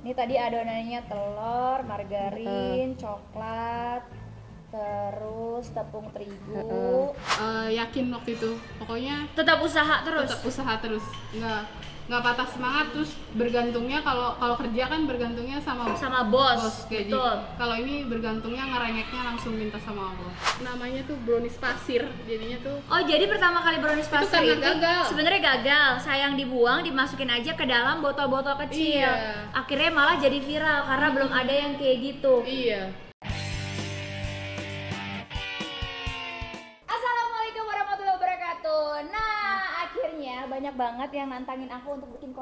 Ini tadi adonannya telur, margarin, coklat, terus tepung terigu. Yakin waktu itu, pokoknya Tetap usaha terus. tetap usaha terus, nggak patah semangat. Terus bergantungnya kalau kerja kan bergantungnya sama Bos. gaji. Betul. Kalau ini bergantungnya ngerengeknya langsung minta sama Allah. Namanya tuh brownies pasir, jadinya tuh. Oh, jadi pertama kali brownies pasir karena itu gagal. sebenarnya gagal, sayang dibuang, dimasukin aja ke dalam botol-botol kecil. Iya. Akhirnya malah jadi viral karena belum ada yang kayak gitu. Iya. Assalamualaikum warahmatullahi wabarakatuh. Nah, akhirnya banyak banget yang nantangin aku untuk bikin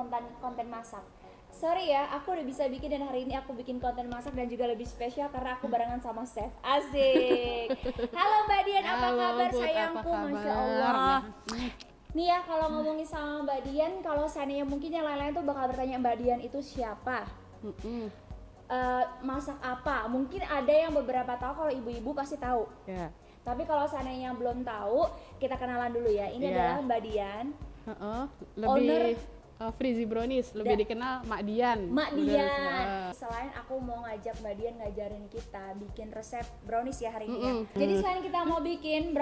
konten masak. Sorry ya, aku udah bisa bikin dan hari ini aku bikin konten masak dan juga lebih spesial karena aku barengan sama chef. Asik. Halo Mbak Dian, apa Halo, kabar Put, sayangku? apa kabar? Masya Allah. Nih ya, kalau ngomongin sama Mbak Dian, kalau seandainya mungkin yang lain-lain tuh bakal bertanya Mbak Dian itu siapa? Masak apa? Mungkin ada yang beberapa tahu, kalau ibu-ibu pasti tahu. Ya. Tapi kalau seandainya yang belum tahu, kita kenalan dulu ya. Ini adalah Mbak Dian. Lebih Frizzy Brownies, lebih dikenal Mak Dian. Mak Dian. Selain aku mau ngajak Mbak Dian ngajarin kita bikin resep brownies ya hari ini ya. Jadi selain kita mau bikin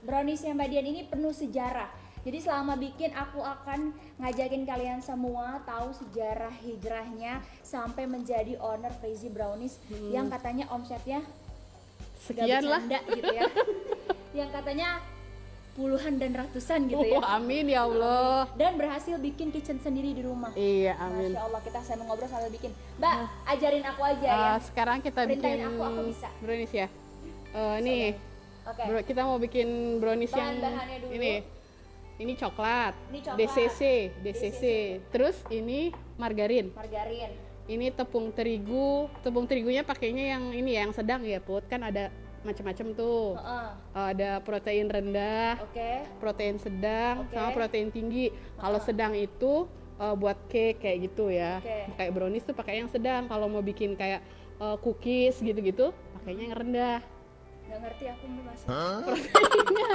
browniesnya Mbak Dian ini penuh sejarah. Jadi selama bikin aku akan ngajakin kalian semua tahu sejarah hijrahnya sampai menjadi owner Frizzy Brownies yang katanya omsetnya Sekian lah. gitu ya. Yang katanya puluhan dan ratusan gitu ya. Amin ya Allah. Dan berhasil bikin kitchen sendiri di rumah. Iya, amin. Masya Allah, kita sambil ngobrol sambil bikin. Mbak, ajarin aku aja ya. Sekarang kita Perintahin bikin aku bisa. brownies ya. Nih, Oke. kita mau bikin brownies yang Bahan-bahannya dulu. ini coklat. Ini coklat. DCC. Terus ini margarin. Margarin. Ini tepung terigu. Tepung terigunya pakainya yang ini ya, yang sedang ya, Put. Kan ada macam-macam tuh. Ada protein rendah, Oke. protein sedang, Oke. sama protein tinggi. Kalau sedang itu buat cake kayak gitu ya. Oke. Kayak brownies tuh pakai yang sedang. Kalau mau bikin kayak cookies gitu-gitu, pakainya yang rendah. Nggak ngerti aku Mbak Mas.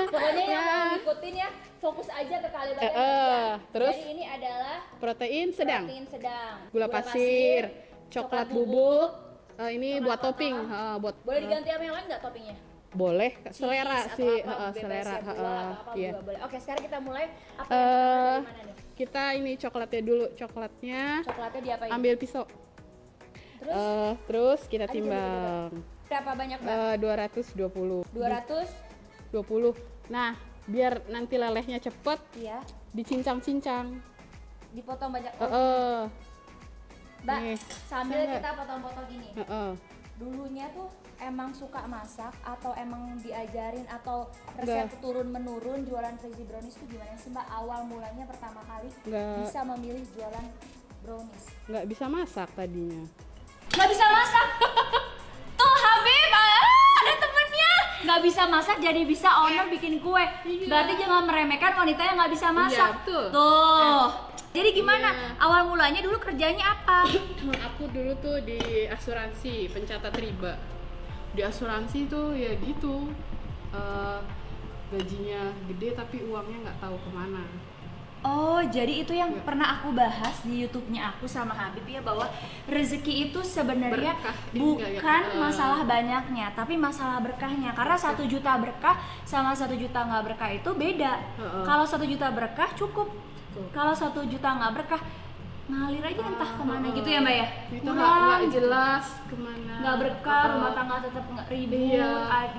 Pokoknya yang mau ngikutin ya, fokus aja ke kalimatnya. Terus Jadi ini adalah protein sedang, protein sedang. gula pasir, coklat bubuk. Ini coklat buat topping, apa? buat Boleh diganti sama yang lain nggak toppingnya? boleh, selera Cheese sih, atau apa, bebas selera. ya, gula atau apa Iya. juga boleh. Oke, sekarang kita mulai. Apa yang pertama dari mana nih? Kita ini coklatnya dulu, coklatnya Coklatnya diapain? ambil pisau. Terus Terus kita Aduh, timbang. berapa banyak Mbak? 220. 200? 20. Nah, biar nanti lelehnya cepet, Iya. dicincang-cincang. Dipotong banyak. Mbak, Nih. sambil Enggak. kita potong-potong gini. Dulunya tuh emang suka masak atau emang diajarin atau resep Enggak. turun menurun jualan Frizzy Brownies tuh gimana sih Mbak? Awal mulanya pertama kali Enggak. bisa memilih jualan brownies. Nggak bisa masak tadinya. Nggak bisa masak. Tuh Habib, ada temennya. Nggak bisa masak jadi bisa owner bikin kue. Berarti jangan meremehkan wanita yang nggak bisa masak. Iya, betul. Tuh. Jadi gimana? Iya. Awal mulanya dulu kerjanya apa? Aku dulu tuh di asuransi pencatat riba. Di asuransi tuh ya gitu, gajinya gede tapi uangnya nggak tahu kemana. Oh, jadi itu yang pernah aku bahas di YouTube-nya aku sama Habib ya, bahwa rezeki itu sebenarnya Berkah, bukan masalah banyaknya, tapi masalah berkahnya. Karena 1 juta berkah sama 1 juta nggak berkah itu beda. Kalau 1 juta berkah cukup. Kalau 1 juta nggak berkah ngalir aja entah kemana gitu ya Mbak ya. Itu nggak jelas kemana. Nggak berkah, rumah tangga tetap nggak ribut, Iya,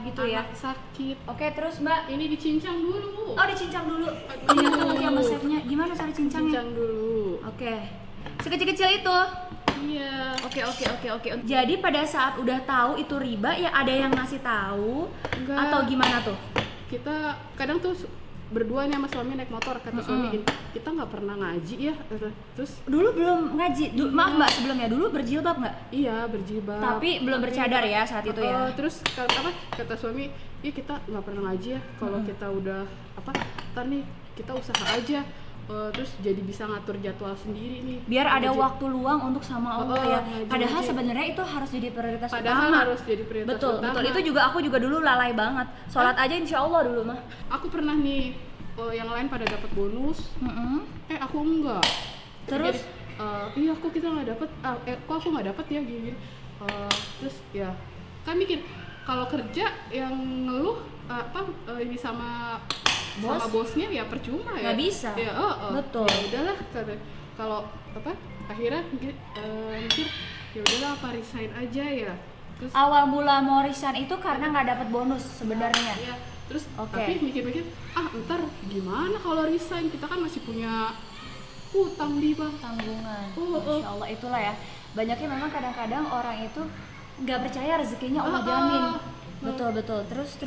gitu ya. anak sakit. Oke, terus Mbak. Ini dicincang dulu. Oh, dicincang dulu. Ini aku lagi sama chefnya. Gimana cara cincangnya? Cincang dulu. Oke. Sekecil-kecil itu. Iya. Oke. Jadi pada saat udah tahu itu riba, ya ada yang ngasih tahu Enggak. atau gimana tuh? Kita kadang tuh berdua nih sama suami naik motor, kata suami gini, kita nggak pernah ngaji ya, terus Dulu belum ngaji. Maaf Mbak, sebelumnya dulu berjilbab nggak? iya berjilbab Tapi belum bercadar ya saat itu ya. Terus kata suami, iya kita nggak pernah ngaji ya, kalau kita udah ntar nih kita usaha aja, terus jadi bisa ngatur jadwal sendiri nih, Biar ada Ngaji. waktu luang untuk sama Allah ya. ngaji. Padahal sebenarnya itu harus jadi prioritas Padahal utama. harus jadi prioritas Betul. Itu juga aku juga dulu lalai banget. Sholat aja insya Allah dulu mah. Aku pernah nih, yang lain pada dapat bonus, aku enggak. Terus? iya kok kita nggak dapet, kok aku nggak dapet ya gini. Terus ya kan mikir kalau kerja yang ngeluh ini sama bosnya ya percuma ya. Nggak bisa. Ya, Betul. Ya udahlah kalau akhirnya mikir ya udahlah apa resign aja ya. Terus Awal mula mau resign itu karena nggak dapat bonus sebenarnya. Iya. Terus Oke. tapi mikir-mikir ntar gimana kalau resign, kita kan masih punya hutang di bang. Tanggungan. Masya Allah, itulah ya. Banyaknya memang kadang-kadang orang itu nggak percaya rezekinya Allah jamin. Betul. Terus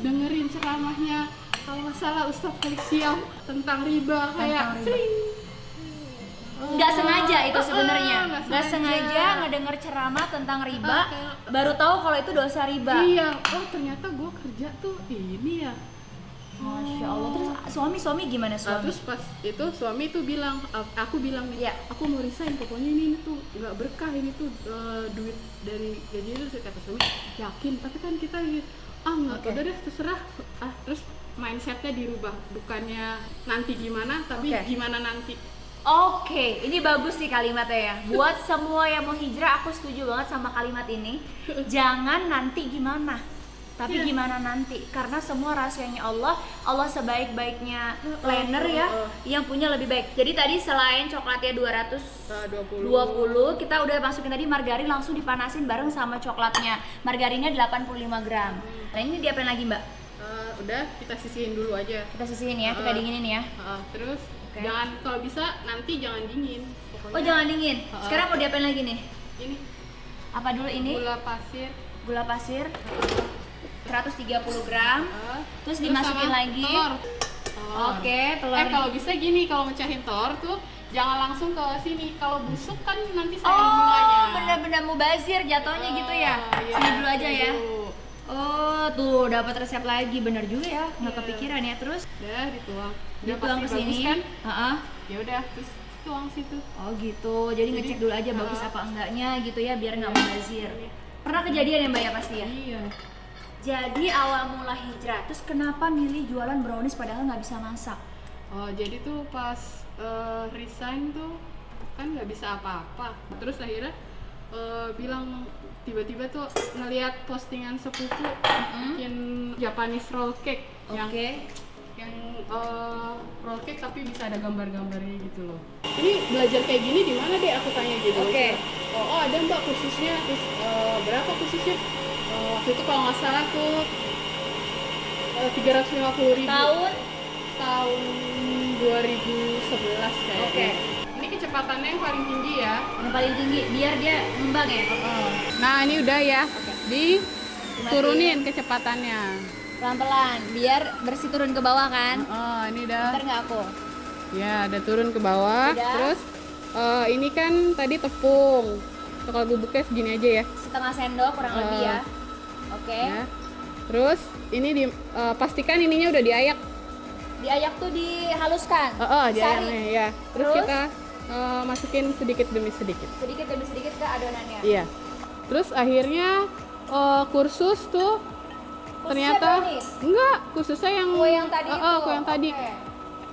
dengerin ceramahnya kalau nggak salah Ustadz Felix Siam tentang riba kayak sering. Nggak sengaja itu sebenarnya. Nggak sengaja. sengaja ngedenger ceramah tentang riba, baru tahu kalau itu dosa riba. Iya, ternyata gue kerja tuh ini ya. Masya Allah. Terus suami gimana Nah, suami? terus pas itu suami tuh bilang, aku bilang nih, Iya. aku mau resign, pokoknya ini tuh nggak berkah, ini tuh duit dari gaji itu. Kata suami, yakin, tapi kan kita nggak, Oke. udah deh terserah. Terus mindsetnya dirubah, bukannya nanti gimana, tapi Oke. gimana nanti. Oke, ini bagus nih kalimatnya ya. Buat semua yang mau hijrah, aku setuju banget sama kalimat ini. Jangan nanti gimana, tapi gimana nanti. Karena semua rahasianya Allah sebaik-baiknya planner ya, yang punya lebih baik. Jadi tadi selain coklatnya 220, kita udah masukin tadi margarin, langsung dipanasin bareng sama coklatnya. Margarinnya 85 gram. Nah ini diapain lagi mbak? Udah, kita sisihin dulu aja. Kita sisihin ya, kita dinginin ya. Terus Oke. jangan, kalau bisa nanti jangan dingin. Pokoknya Oh jangan dingin. Sekarang mau diapain lagi nih? ini Apa dulu ini? gula pasir. 130 gram. Terus dimasukin sama lagi. telur. Oke, telur. Kalau bisa gini, kalau mecahin telur tuh jangan langsung ke sini. Kalau busuk kan nanti sayang Oh, gulanya. bener-bener mubazir jatuhnya gitu ya. Iya, Sini dulu aja ya. dulu. Oh, tuh dapat resep lagi. Bener juga ya. Nggak Iya. kepikiran ya. Terus Udah dituang. dituang ke pasti sini. bagus kan? Heeh. Ya udah, terus tuang situ. Oh gitu. Jadi ngecek dulu aja bagus apa enggaknya gitu ya biar nggak mubazir. Pernah kejadian ya Mbak ya pasti ya? Iya. Jadi awal mula hijrah. Terus kenapa milih jualan brownies padahal nggak bisa masak? Jadi tuh pas resign tuh kan nggak bisa apa-apa. Terus akhirnya bilang, tiba-tiba tuh ngelihat postingan sepupu bikin Japanese roll cake yang roll cake tapi bisa ada gambar-gambarnya gitu loh. Ini belajar kayak gini di mana deh, aku tanya gitu. Oke. Oh ada mbak khususnya. Terus berapa khususnya? Waktu itu kalau nggak salah tuh 350.000 tahun 2011 kayaknya. Oke. Ini kecepatannya yang paling tinggi ya. Yang paling tinggi biar dia ngembang ya. Nah ini udah ya, diturunin kecepatannya. Pelan-pelan biar bersih turun ke bawah kan. Ini udah. Ntar nggak aku. Ya, udah turun ke bawah. Udah. Terus ini kan tadi tepung. Coklat bubuknya segini aja ya. Setengah sendok kurang lebih ya. Oke. Ya. Terus ini pastikan ininya udah diayak. Diayak tuh dihaluskan. Diayaknya ya. Terus Terus? kita masukin sedikit demi sedikit. Sedikit demi sedikit ke adonannya. Iya. Terus akhirnya kursus tuh ternyata brownies? enggak, kursusnya yang Kue yang tadi itu. kue yang tadi. Oke.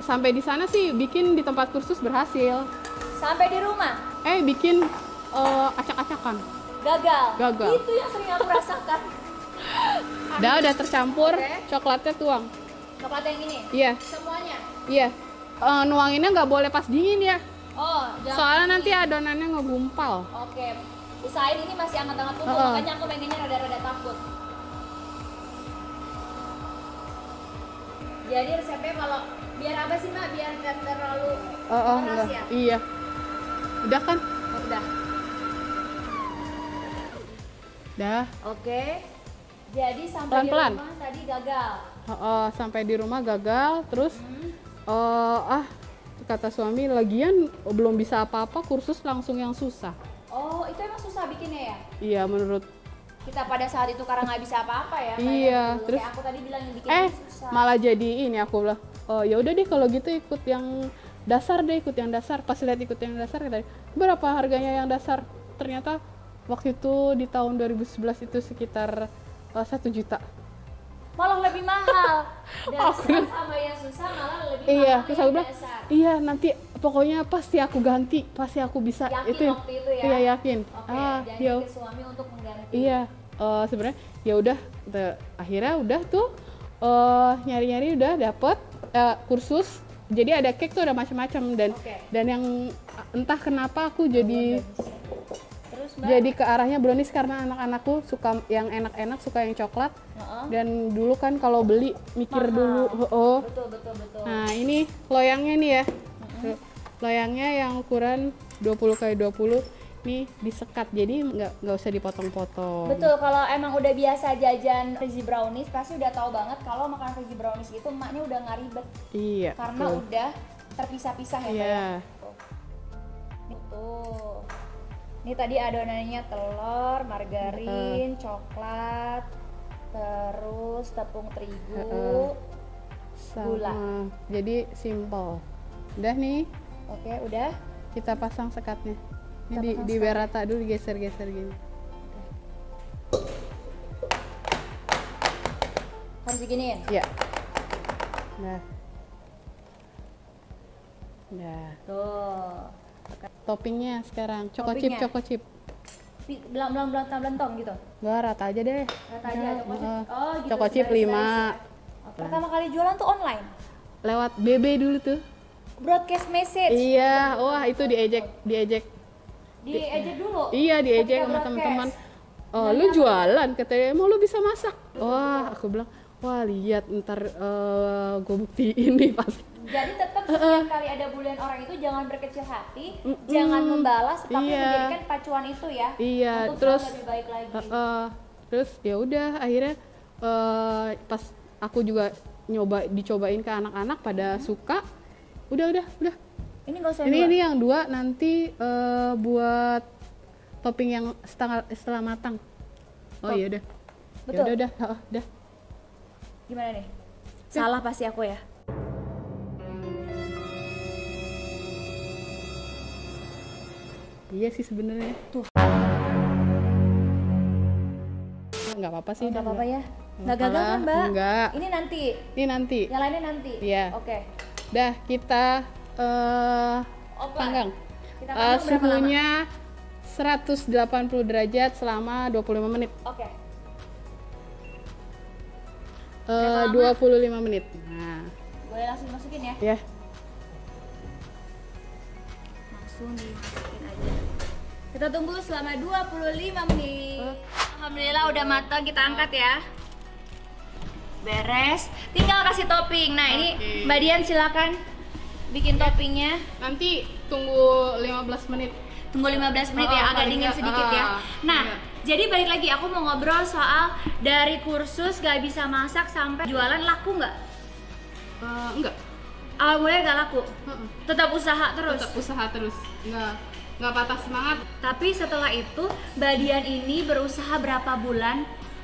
Sampai di sana sih bikin di tempat kursus berhasil. Sampai di rumah Bikin acak-acakan. gagal. Itu yang sering aku rasakan. Udah tercampur, Oke. coklatnya tuang. Coklat yang ini. Iya, Semuanya. iya. Nuanginnya nggak boleh pas dingin ya. Oh, jangan. Soalnya nanti adonannya ngegumpal. Oke. Usahain ini masih hangat-hangat dulu, makanya aku pengennya rada-rada takut. Jadi resepnya kalau biar apa sih Mbak? Biar nggak terlalu keras Enggak. ya? Iya. Udah kan? Oh, udah. Udah. Oke. Jadi sampai Pelan-pelan. di rumah tadi gagal. Sampai di rumah gagal, terus kata suami, lagian belum bisa apa-apa, kursus langsung yang susah. Oh, itu emang susah bikinnya ya? Iya, menurut Kita pada saat itu karena nggak bisa apa-apa ya. Iya, kayak terus kayak aku tadi bilang yang bikin susah. malah jadi ini, aku bilang, oh ya udah deh kalau gitu ikut yang dasar deh, ikut yang dasar. Pas lihat ikut yang dasar, kata, berapa harganya yang dasar? Ternyata waktu itu di tahun 2011 itu sekitar 1 juta. Malah lebih mahal. Dasar sama yang susah malah lebih Iya, mahal terus yang aku bilang, dasar. iya nanti pokoknya pasti aku ganti, pasti aku bisa. Yakin itu waktu itu ya? Iya yakin. Oke, janji ya ke suami untuk mengganti. iya, sebenarnya ya udah, akhirnya udah tuh nyari-nyari udah dapet kursus. Jadi ada cake tuh ada macam-macam dan yang entah kenapa aku jadi Terus, Mbak? jadi ke arahnya brownies karena anak-anakku suka yang enak-enak, suka yang coklat. Dan dulu kan kalau beli mikir dulu. Betul. Nah ini loyangnya nih ya, loyangnya yang ukuran 20x20 nih disekat, jadi nggak usah dipotong-potong. Betul, kalau emang udah biasa jajan frizzy brownies pasti udah tahu banget kalau makan frizzy brownies itu emaknya udah nggak ribet. Iya. Karena udah terpisah-pisah ya. Iya. Tuh. Ini tadi adonannya telur, margarin, coklat, terus tepung terigu, gula. Jadi simple. Udah nih. Oke, udah. Kita pasang sekatnya. Ini di biar rata dulu, geser-geser gini. Harus diginiin? Iya. Nah. Tuh. Toppingnya sekarang choco chip. Belentong gitu? Enggak, rata aja deh. Rata aja, gitu. Choco chip 5. Pertama kali jualan tuh online? Lewat BB dulu tuh. Broadcast message? Iya, wah itu diejek. Diejek dulu? Iya, diejek sama teman-teman. Oh, lu jualan katanya, mau lu bisa masak. Wah, aku bilang, wah lihat ntar gue buktiin nih pasti. Jadi tetap setiap kali ada bulian orang itu jangan berkecil hati, jangan membalas, tapi menjadikan pacuan itu ya. Iya, untuk terus lebih baik lagi. Terus ya udah akhirnya pas aku juga dicobain ke anak-anak pada suka. Udah. Ini nggak usah ini yang 2 nanti buat topping yang setelah matang. Oh iya udah. Betul. Ya udah. Gimana nih? Salah pasti aku ya. Iya sih sebenarnya. Tuh. Nggak apa-apa sih. Nggak apa-apa ya. Nggak gagal kan, Mbak? Enggak. Ini nanti. Yang lainnya nanti. Iya. Oke. Dah kita panggang. Kita panggang suhunya 180 derajat selama 25 menit. Oke. 25 menit. Nah. Boleh langsung masukin ya? Ya. Langsung dimasukin aja. Kita tunggu selama 25 menit. Alhamdulillah udah matang, kita angkat ya. Beres. Tinggal kasih topping. Nah, ini Mbak Dian silakan bikin toppingnya. Nanti tunggu 15 menit. Tunggu 15 menit ya, agak dingin sedikit ya. Nah, jadi balik lagi aku mau ngobrol soal dari kursus gak bisa masak sampai jualan, laku nggak? Enggak. Awal mulai gak laku? Tetap usaha terus? Tetap usaha terus. Nggak patah semangat. Tapi setelah itu Mbak Dian ini berusaha berapa bulan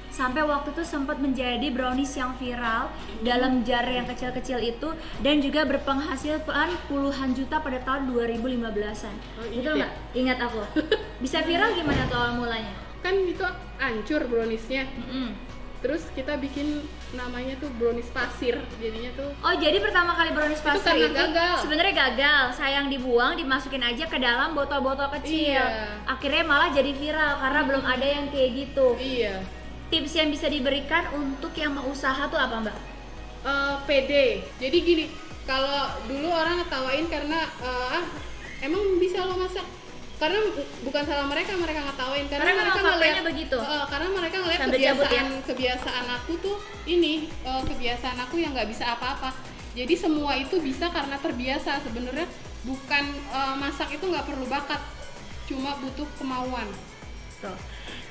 sampai waktu itu sempat menjadi brownies yang viral dalam jar yang kecil-kecil itu dan juga berpenghasilan puluhan juta pada tahun 2015-an. Betul nggak? Ingat aku. Bisa viral gimana tuh awal mulanya? Kan itu hancur browniesnya. Terus kita bikin namanya tuh brownies pasir, jadinya tuh. Oh, jadi pertama kali brownies pasir itu gagal. Sebenarnya gagal, sayang dibuang, dimasukin aja ke dalam botol-botol kecil. Iya. Akhirnya malah jadi viral karena belum ada yang kayak gitu. Iya. Tips yang bisa diberikan untuk yang mau usaha tuh apa, Mbak? Pede. Jadi gini, kalau dulu orang ngetawain karena emang bisa lo masak. Karena bukan salah mereka ngetawain karena mereka ngeliat begitu. Karena mereka ngeliat kebiasaan aku tuh ini kebiasaan aku yang nggak bisa apa-apa. Jadi semua itu bisa karena terbiasa. Sebenarnya bukan masak itu nggak perlu bakat, cuma butuh kemauan. Tuh.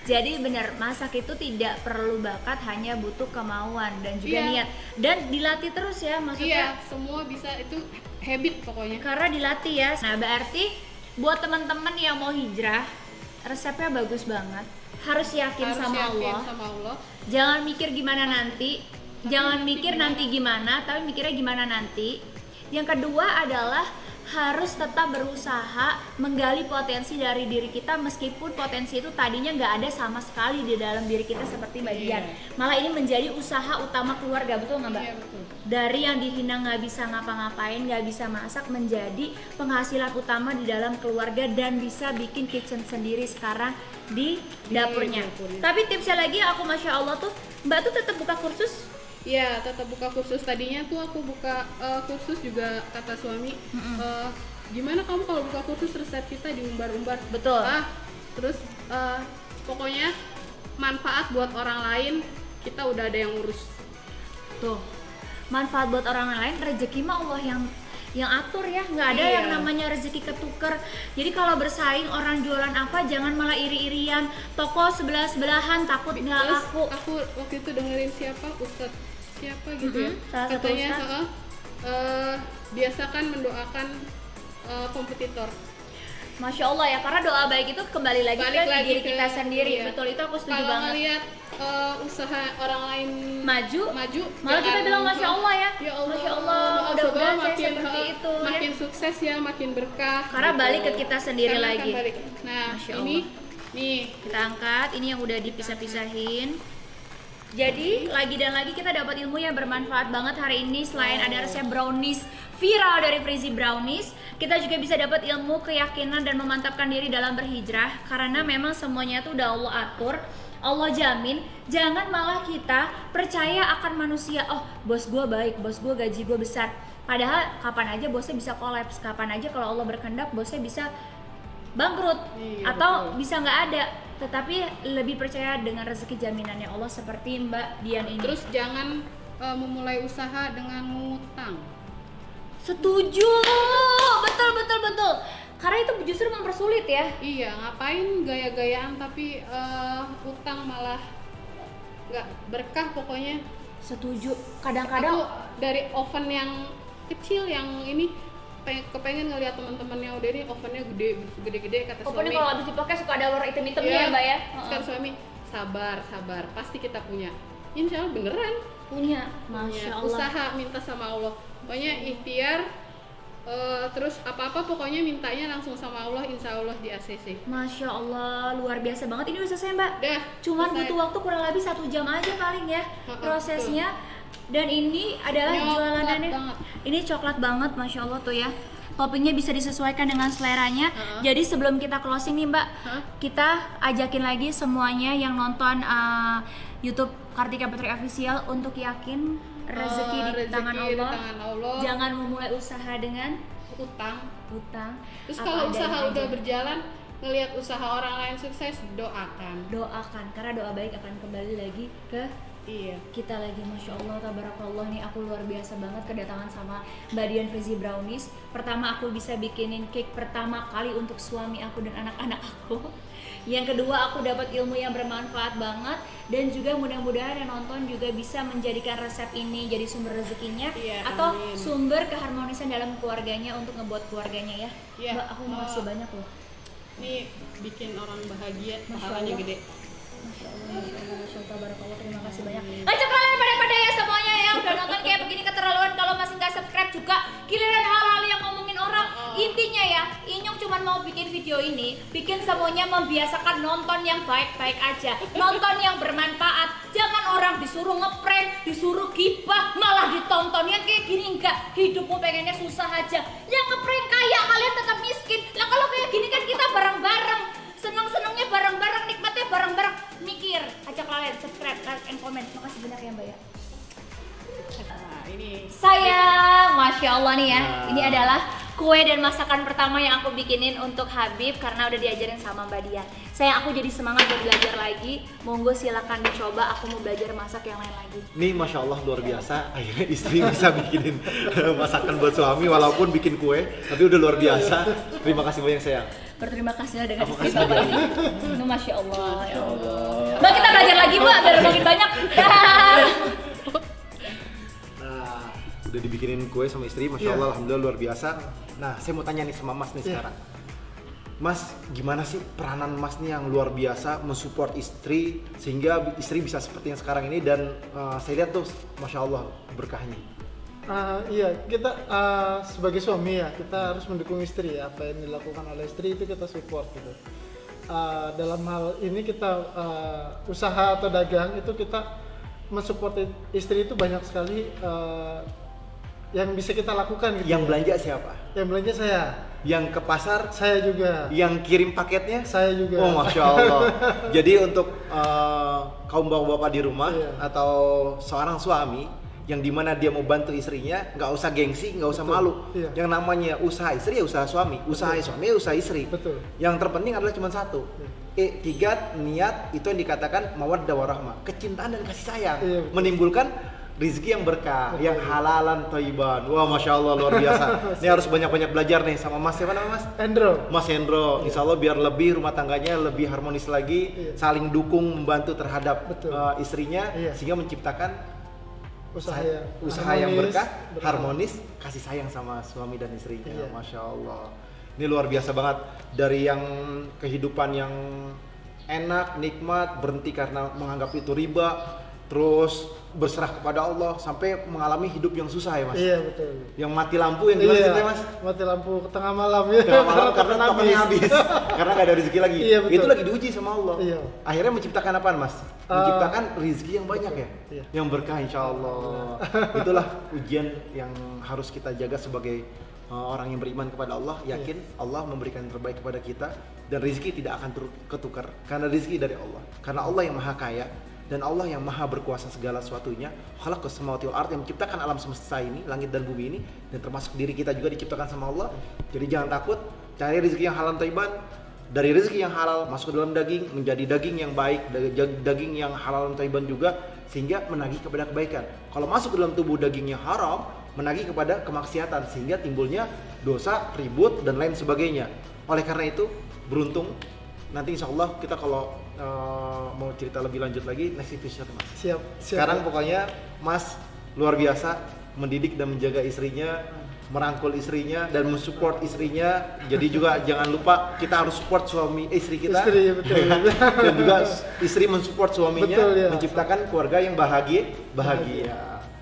Jadi benar, masak itu tidak perlu bakat, hanya butuh kemauan dan juga niat. Dan dilatih terus ya, maksudnya. Iya, semua bisa, itu habit pokoknya. Karena dilatih ya. Nah, berarti buat teman-teman yang mau hijrah, resepnya bagus banget. Harus yakin sama Allah. Jangan mikir gimana nanti. Jangan mikir nanti gimana, tapi mikirnya gimana nanti. Yang kedua adalah harus tetap berusaha menggali potensi dari diri kita, meskipun potensi itu tadinya nggak ada sama sekali di dalam diri kita seperti Mbak Dian. Malah ini menjadi usaha utama keluarga, betul nggak Mbak? Iya, betul. Dari yang dihina nggak bisa ngapa-ngapain, nggak bisa masak, menjadi penghasilan utama di dalam keluarga dan bisa bikin kitchen sendiri sekarang di dapurnya. Tapi tipsnya lagi, aku Masya Allah tuh Mbak tuh tetap buka kursus. Iya, tetap buka kursus. Tadinya tuh aku buka kursus juga, kata suami, gimana kamu kalau buka kursus resep kita diumbar-umbar. Betul. Terus pokoknya manfaat buat orang lain kita udah ada yang urus. Tuh, manfaat buat orang lain, rezeki mah Allah yang atur ya, nggak ada yang namanya rezeki ketuker. Jadi kalau bersaing orang jualan apa, jangan malah iri-irian, toko sebelah-sebelahan takut nggak laku. Aku waktu itu dengerin Ustadz siapa gitu ya, salah satu katanya ustadz. Biasakan mendoakan kompetitor. Masya Allah ya, karena doa baik itu kembali lagi ke diri kita sendiri. Iya. Betul, itu aku setuju Kalau banget. ngelihat usaha orang lain maju malah jangan kita bilang Masya Allah ya, ya Allah, Masya Allah, mudah-mudahan saya seperti itu makin ya. sukses ya, makin berkah Karena gitu. balik ke kita sendiri Karena lagi. balik. Nah, Masya ini Allah. nih Kita angkat, ini yang udah dipisah-pisahin. Jadi lagi dan lagi kita dapat ilmu yang bermanfaat banget hari ini. Selain ada resep brownies viral dari Freezy Brownies, kita juga bisa dapat ilmu keyakinan dan memantapkan diri dalam berhijrah. Karena memang semuanya itu udah Allah atur, Allah jamin. Jangan malah kita percaya akan manusia. Oh, bos gue baik, bos gue gaji gue besar. Padahal kapan aja bosnya bisa kolaps, kapan aja kalau Allah berkehendak bosnya bisa bangkrut, atau betul, bisa nggak ada. Tetapi lebih percaya dengan rezeki jaminannya Allah seperti Mbak Dian ini. Terus jangan memulai usaha dengan ngutang. Setuju, betul. Karena itu justru mempersulit ya. Iya, ngapain gaya-gayaan tapi utang malah nggak berkah pokoknya. Setuju. Kadang-kadang aku dari oven yang kecil yang ini kepengen ngeliat teman-teman yang udah ini ovennya gede-gede kata suami. Ovennya kalau habis dipakai suka ada warna hitam-hitamnya ya Mbak ya. Sekarang suami sabar, pasti kita punya. Insya Allah beneran punya. Masya Allah. Usaha, minta sama Allah. Pokoknya ikhtiar. Terus apa-apa pokoknya mintanya langsung sama Allah, insya Allah di ACC. Masya Allah, luar biasa banget. Ini udah selesai Mbak? Udah. Cuman butuh waktu kurang lebih 1 jam aja paling ya prosesnya. Dan ini adalah jualanannya. Ini coklat banget, Masya Allah tuh ya. Toppingnya bisa disesuaikan dengan seleranya. Jadi sebelum kita closing nih Mbak, kita ajakin lagi semuanya yang nonton YouTube Kartika Putri Official untuk yakin rezeki di tangan Allah. Jangan memulai usaha dengan utang. Terus kalau usaha udah berjalan, ngelihat usaha orang lain sukses, doakan karena doa baik akan kembali lagi ke kita lagi. Masya Allah, tabarakallah nih, aku luar biasa banget kedatangan sama Mbak Dian Freezy Brownies. Pertama, aku bisa bikinin cake pertama kali untuk suami aku dan anak-anak aku. Yang kedua, aku dapat ilmu yang bermanfaat banget, dan juga mudah-mudahan yang nonton juga bisa menjadikan resep ini jadi sumber rezekinya atau sumber keharmonisan dalam keluarganya untuk ngebuat keluarganya ya. Mbak, aku makasih banyak loh. Ini bikin orang bahagia, pahalanya gede. Masya Allah, barakallah, terima kasih banyak. Ngajak kalian pada ya semuanya yang udah nonton kayak begini keterlaluan. Kalau masih nggak subscribe juga, giliran hal-hal yang ngomongin orang. Intinya ya, Inyong cuma mau bikin video ini, bikin semuanya membiasakan nonton yang baik-baik aja, nonton yang bermanfaat. Jangan orang disuruh ngeprank, disuruh gibah, malah ditonton. Yang kayak gini enggak, hidupmu pengennya susah aja. Yang ngeprank kaya, kalian tetap miskin. Lah kalau kayak gini kan kita bareng-bareng, seneng-senengnya bareng-bareng, nikmatnya bareng-bareng. Mikir, ajak kalian subscribe, like, and comment. Makasih banyak ya Mbak ya. Ini sayang, Masya Allah nih ya. Ini adalah kue dan masakan pertama yang aku bikinin untuk Habib karena udah diajarin sama Mbak Dian. Sayang, aku jadi semangat buat belajar lagi. Monggo silakan dicoba, aku mau belajar masak yang lain lagi. Nih Masya Allah luar biasa, akhirnya istri bisa bikinin masakan buat suami walaupun bikin kue, tapi udah luar biasa. Terima kasih banyak sayang. Berterima kasih dengan istri Bapak ini. Masya Allah, ya Allah. Mbak, kita belajar lagi Mbak, biar makin banyak. Nah, udah dibikinin kue sama istri, Masya Allah, alhamdulillah luar biasa. Nah, saya mau tanya nih sama Mas nih sekarang. Mas, gimana sih peranan Mas nih yang luar biasa mensupport istri sehingga istri bisa seperti yang sekarang ini, dan saya lihat tuh Masya Allah berkahnya. Iya, kita sebagai suami ya, kita harus mendukung istri ya. Apa yang dilakukan oleh istri itu kita support gitu. Dalam hal ini kita usaha atau dagang itu kita mensupport istri itu banyak sekali yang bisa kita lakukan gitu. Yang ya. belanja siapa? Yang belanja saya. Yang ke pasar? Saya juga. Yang kirim paketnya? Saya juga. Oh, Masya Allah. Jadi untuk kaum bapak-bapak di rumah atau seorang suami yang dimana dia mau bantu istrinya, nggak usah gengsi, nggak usah malu. Yang namanya usaha istri ya usaha suami, usaha suami ya usaha istri. Betul. Yang terpenting adalah cuma satu. Tiga, niat itu yang dikatakan mawaddah warahmah, kecintaan dan kasih sayang, menimbulkan rizki yang berkah, yang halalan thayyiban. Wah, Masya Allah, luar biasa. Ini harus banyak-banyak belajar nih sama Mas, siapa namanya Mas? Hendro. Mas Hendro, insya Allah biar lebih rumah tangganya lebih harmonis lagi, saling dukung, membantu terhadap istrinya, sehingga menciptakan usaha yang berkah, harmonis, kasih sayang sama suami dan istrinya. Masya Allah. Ini luar biasa banget, dari yang kehidupan yang enak, nikmat, berhenti karena menganggap itu riba, terus berserah kepada Allah sampai mengalami hidup yang susah ya Mas. Iya betul. Yang mati lampu yang gimana ceritanya Mas? Mati lampu ke tengah malam ya. Tengah malam karena tokennya habis. Karena nggak ada rezeki lagi. Iya, betul. Itu lagi diuji sama Allah. Iya. Akhirnya menciptakan apaan Mas? Menciptakan rezeki yang banyak ya, Iya. yang berkah insya Allah. Itulah ujian yang harus kita jaga sebagai orang yang beriman kepada Allah, yakin Allah memberikan yang terbaik kepada kita dan rezeki tidak akan ketukar karena rezeki dari Allah. Karena Allah yang maha kaya dan Allah yang maha berkuasa segala sesuatunya. Khalaqas samawati wal ardh, yang menciptakan alam semesta ini, langit dan bumi ini, dan termasuk diri kita juga diciptakan sama Allah. Jadi jangan takut, cari rezeki yang halal thayyiban. Dari rezeki yang halal masuk ke dalam daging menjadi daging yang baik, daging yang halal dan thayyiban juga, sehingga menagih kepada kebaikan. Kalau masuk ke dalam tubuh daging yang haram, menagih kepada kemaksiatan sehingga timbulnya dosa, ribut dan lain sebagainya. Oleh karena itu beruntung nanti insya Allah kita kalau mau cerita lebih lanjut lagi next episode Mas. Siap. Sekarang pokoknya Mas luar biasa mendidik dan menjaga istrinya, merangkul istrinya dan mensupport istrinya. Jadi juga jangan lupa kita harus support istri kita. Istri, betul. Dan juga istri mensupport suaminya, Betul, ya. menciptakan keluarga yang bahagia.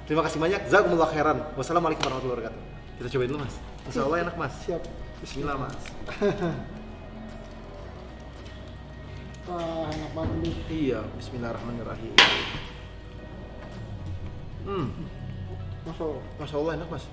Terima kasih banyak. Jazakumullah khairan. Wassalamualaikum warahmatullahi wabarakatuh. Kita cobain dulu Mas. Insya Allah enak Mas. Siap. Bismillah Mas. Wah, enak banget nih. Iya, bismillahirrahmanirrahim. Masya Allah. Masya Allah enak Mas.